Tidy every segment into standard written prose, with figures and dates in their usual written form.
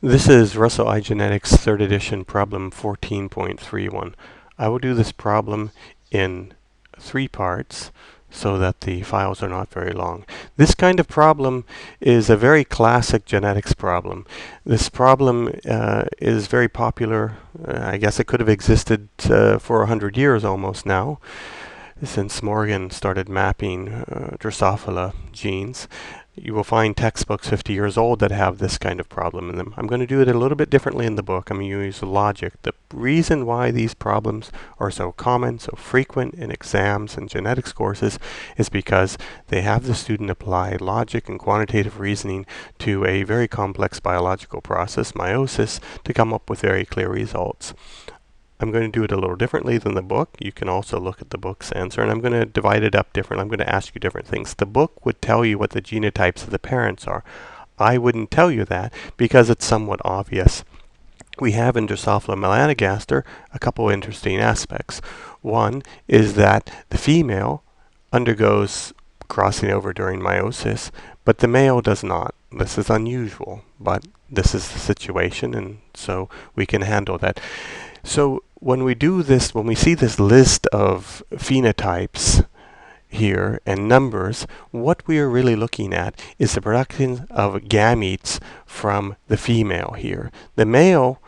This is Russell iGenetics 3rd edition problem 14.31. I will do this problem in 3 parts so that the files are not very long. This kind of problem is a very classic genetics problem. This problem is very popular. I guess it could have existed for 100 years almost now, since Morgan started mapping Drosophila genes. You will find textbooks 50 years old that have this kind of problem in them. I'm going to do it a little bit differently in the book. I'm going to use logic. The reason why these problems are so common, so frequent in exams and genetics courses is because they have the student apply logic and quantitative reasoning to a very complex biological process, meiosis, to come up with very clear results. I'm going to do it a little differently than the book. You can also look at the book's answer, and I'm going to divide it up different. I'm going to ask you different things. The book would tell you what the genotypes of the parents are. I wouldn't tell you that because it's somewhat obvious. We have in Drosophila melanogaster a couple interesting aspects. One is that the female undergoes crossing over during meiosis, but the male does not. This is unusual, but this is the situation, and so we can handle that. So when we do this, when we see this list of phenotypes here and numbers, what we are really looking at is the production of gametes from the female here. The male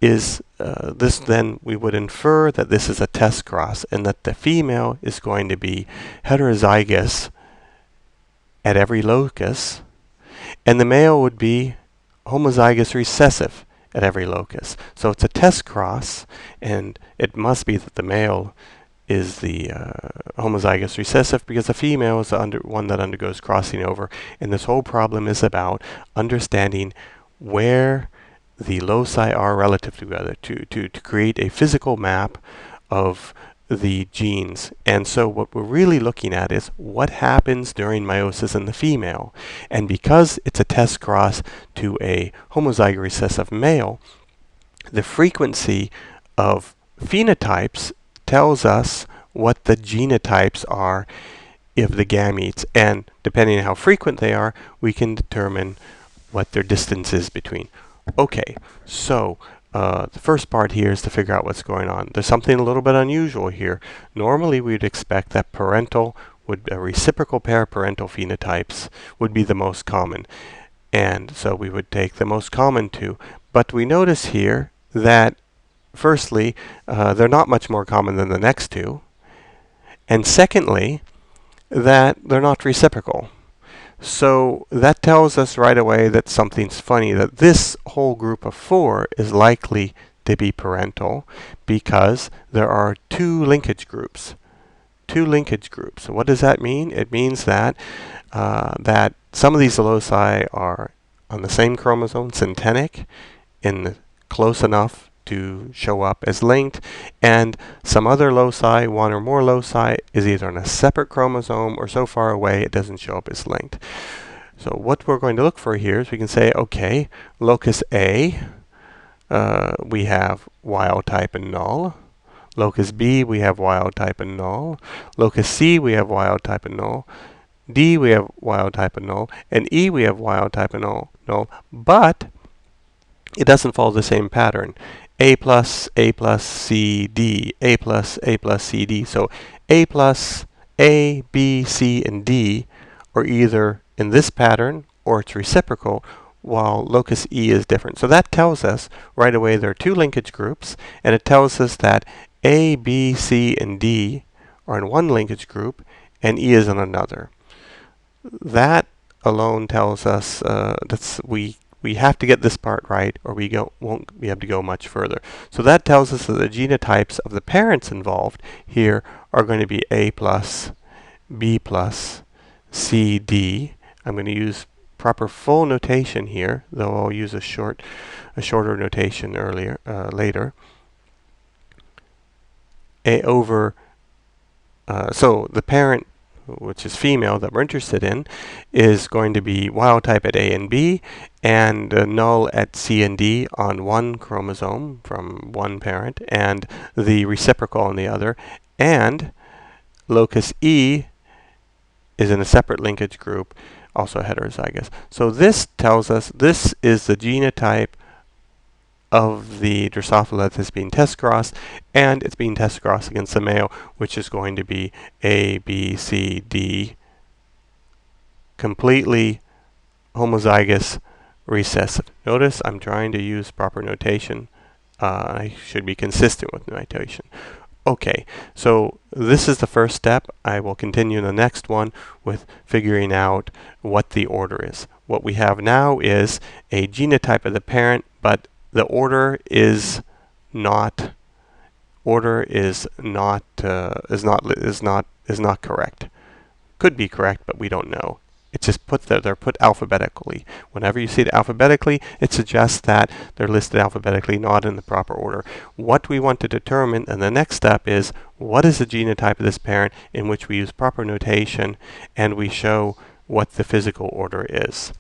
is this, then we would infer that this is a test cross and that the female is going to be heterozygous at every locus, and the male would be homozygous recessive at every locus. So it's a test cross, and it must be that the male is the homozygous recessive because the female is the one that undergoes crossing over. And this whole problem is about understanding where the loci are relative to each other to create a physical map of the genes. And so what we're really looking at is what happens during meiosis in the female. And because it's a test cross to a homozygous recessive male, the frequency of phenotypes tells us what the genotypes are of the gametes. And depending on how frequent they are, we can determine what their distance is between. Okay, so the first part here is to figure out what's going on. There's something a little bit unusual here. Normally we'd expect that reciprocal pair parental phenotypes would be the most common. And so we would take the most common two. But we notice here that firstly, they're not much more common than the next two. And secondly, that they're not reciprocal. So that tells us right away that something's funny, that this whole group of 4 is likely to be parental because there are 2 linkage groups. 2 linkage groups. So what does that mean? It means that that some of these loci are on the same chromosome, syntentic, close enough to show up as linked, and some other loci, 1 or more loci, is either on a separate chromosome or so far away it doesn't show up as linked. So what we're going to look for here is we can say, okay, locus A, we have wild type and null. Locus B, we have wild type and null. Locus C, we have wild type and null. D, we have wild type and null. And E, we have wild type and null. But it doesn't follow the same pattern. A plus C, D, A plus C, D. So A plus A, B, C, and D are either in this pattern or it's reciprocal, while locus E is different. So that tells us right away there are 2 linkage groups, and it tells us that A, B, C, and D are in one linkage group and E is in another. That alone tells us that we have to get this part right, or we won't be able to go much further. So that tells us that the genotypes of the parents involved here are going to be A plus, B plus, C, D. I'm going to use proper full notation here, though I'll use a shorter notation later. So the parent, which is female that we're interested in, is going to be wild type at A and B, and null at C and D on one chromosome from one parent, and the reciprocal on the other. And locus E is in a separate linkage group, also heterozygous. So this tells us this is the genotype of the Drosophila that's being test crossed, and it's being test crossed against the male, which is going to be A, B, C, D, completely homozygous recessive. Notice I'm trying to use proper notation. I should be consistent with notation. Okay, so this is the first step. I will continue in the next one with figuring out what the order is. What we have now is a genotype of the parent, but the order is not correct. Could be correct, but we don't know. It's just they're put alphabetically. Whenever you see it alphabetically, it suggests that they're listed alphabetically, not in the proper order. What we want to determine in the next step is what is the genotype of this parent, in which we use proper notation and we show what the physical order is.